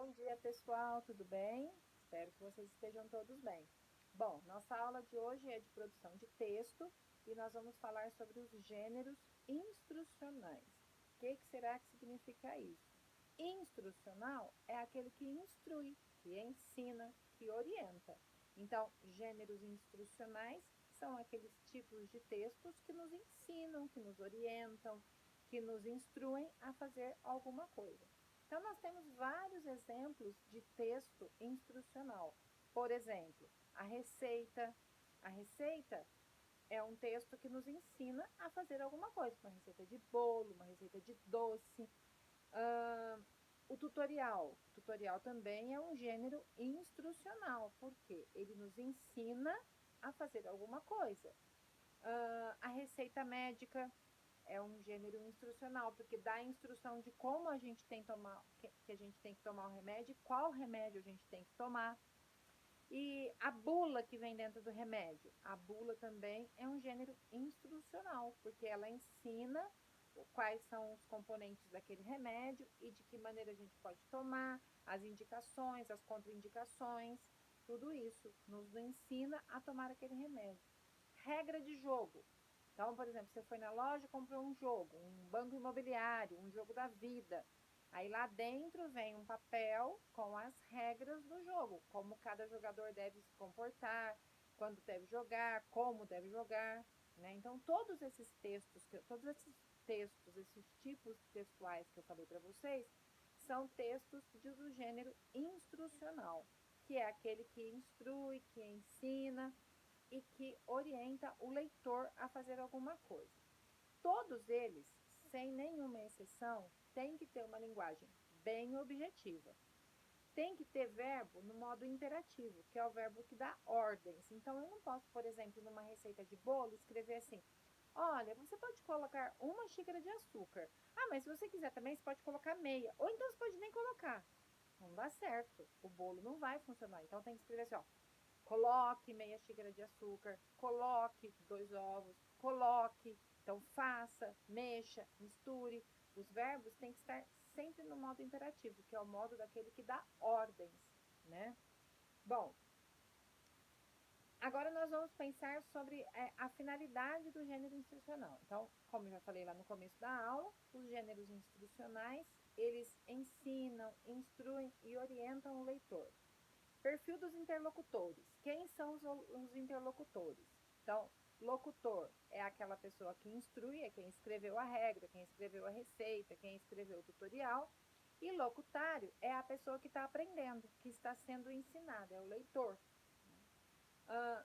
Bom dia, pessoal, tudo bem? Espero que vocês estejam todos bem. Bom, nossa aula de hoje é de produção de texto e nós vamos falar sobre os gêneros instrucionais. O que será que significa isso? Instrucional é aquele que instrui, que ensina, que orienta. Então, gêneros instrucionais são aqueles tipos de textos que nos ensinam, que nos orientam, que nos instruem a fazer alguma coisa. Então, nós temos vários exemplos de texto instrucional. Por exemplo, a receita. A receita é um texto que nos ensina a fazer alguma coisa, uma receita de bolo, uma receita de doce. O tutorial. O tutorial também é um gênero instrucional, porque ele nos ensina a fazer alguma coisa. A receita médica é um gênero instrucional, porque dá a instrução de como a gente tem que a gente tem que tomar o remédio e qual remédio a gente tem que tomar. E a bula que vem dentro do remédio, a bula também é um gênero instrucional, porque ela ensina quais são os componentes daquele remédio e de que maneira a gente pode tomar, as indicações, as contraindicações, tudo isso nos ensina a tomar aquele remédio. Regra de jogo. Então, por exemplo, você foi na loja e comprou um jogo, um banco imobiliário, um jogo da vida. Aí lá dentro vem um papel com as regras do jogo, como cada jogador deve se comportar, quando deve jogar, como deve jogar, né? Então, todos esses textos, esses tipos textuais que eu falei para vocês, são textos do gênero instrucional, que é aquele que instrui, que ensina e que orienta o leitor a fazer alguma coisa. Todos eles, sem nenhuma exceção, têm que ter uma linguagem bem objetiva. Tem que ter verbo no modo imperativo, que é o verbo que dá ordens. Então, eu não posso, por exemplo, numa receita de bolo, escrever assim: olha, você pode colocar uma xícara de açúcar. Ah, mas se você quiser também, você pode colocar meia. Ou então você pode nem colocar. Não dá certo. O bolo não vai funcionar. Então, tem que escrever assim, ó: coloque meia xícara de açúcar, coloque 2 ovos, coloque, então faça, mexa, misture. Os verbos têm que estar sempre no modo imperativo, que é o modo daquele que dá ordens, né? Bom, agora nós vamos pensar sobre a finalidade do gênero instrucional. Então, como eu já falei lá no começo da aula, os gêneros instrucionais, eles ensinam, instruem e orientam o leitor. Perfil dos interlocutores. Quem são os interlocutores? Então, locutor é aquela pessoa que instrui, é quem escreveu a regra, quem escreveu a receita, quem escreveu o tutorial. E locutário é a pessoa que está aprendendo, que está sendo ensinada, é o leitor.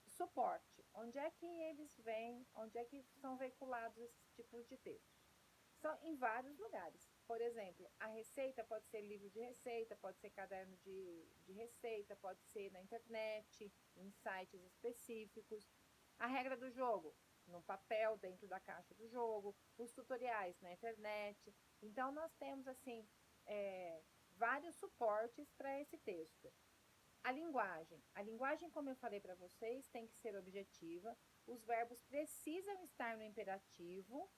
Suporte. Onde é que eles vêm? Onde é que são veiculados esses tipos de textos? São em vários lugares. Por exemplo, a receita pode ser livro de receita, pode ser caderno de receita, pode ser na internet, em sites específicos. A regra do jogo, no papel, dentro da caixa do jogo. Os tutoriais na internet. Então, nós temos, assim, vários suportes para esse texto. A linguagem, como eu falei para vocês, tem que ser objetiva. Os verbos precisam estar no imperativo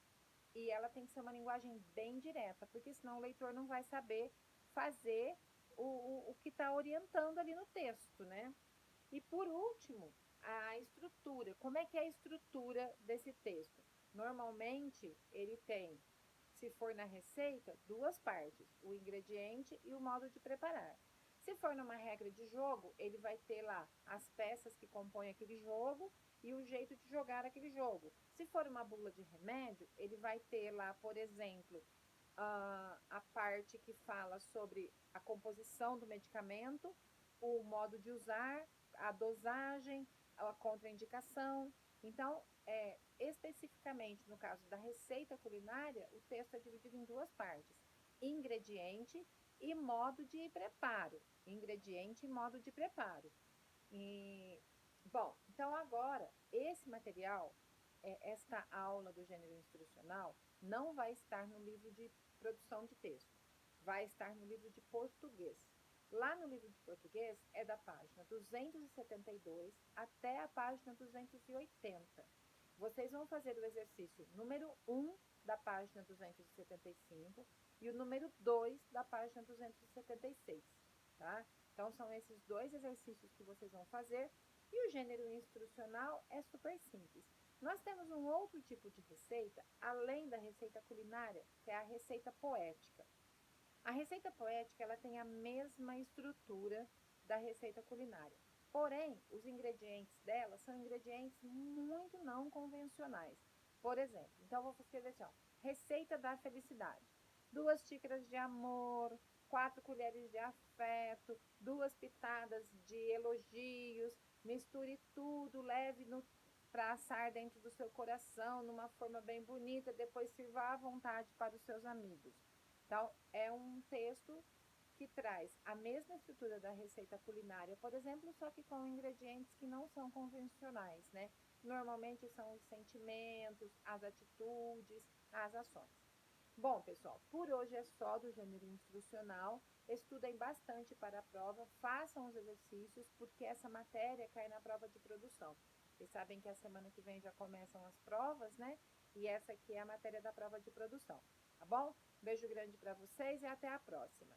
e ela tem que ser uma linguagem bem direta, porque senão o leitor não vai saber fazer o que está orientando ali no texto, né? E por último, a estrutura. Como é que é a estrutura desse texto? Normalmente, ele tem, se for na receita, duas partes, o ingrediente e o modo de preparar. Se for numa regra de jogo, ele vai ter lá as peças que compõem aquele jogo e o jeito de jogar aquele jogo. Se for uma bula de remédio, ele vai ter lá, por exemplo, a parte que fala sobre a composição do medicamento, o modo de usar, a dosagem, a contraindicação. Então, especificamente no caso da receita culinária, o texto é dividido em duas partes: ingrediente e modo de preparo. Ingrediente e modo de preparo. Bom, então agora, esse material, esta aula do gênero instrucional, não vai estar no livro de produção de texto, vai estar no livro de português. Lá no livro de português é da página 272 até a página 280. Vocês vão fazer o exercício número 1 da página 275 e o número 2 da página 276. tá? Então, são esses 2 exercícios que vocês vão fazer. E o gênero instrucional é super simples. Nós temos um outro tipo de receita, além da receita culinária, que é a receita poética. A receita poética, ela tem a mesma estrutura da receita culinária. Porém, os ingredientes dela são ingredientes muito não convencionais. Por exemplo, então eu vou escrever assim, ó, receita da felicidade. 2 xícaras de amor, 4 colheres de afeto, 2 pitadas de elogios, misture tudo, leve para assar dentro do seu coração, numa forma bem bonita, depois sirva à vontade para os seus amigos. Então, é um texto que traz a mesma estrutura da receita culinária, por exemplo, só que com ingredientes que não são convencionais, né? Normalmente são os sentimentos, as atitudes, as ações. Bom, pessoal, por hoje é só do gênero instrucional. Estudem bastante para a prova, façam os exercícios, porque essa matéria cai na prova de produção. Vocês sabem que a semana que vem já começam as provas, né? E essa aqui é a matéria da prova de produção, tá bom? Beijo grande para vocês e até a próxima.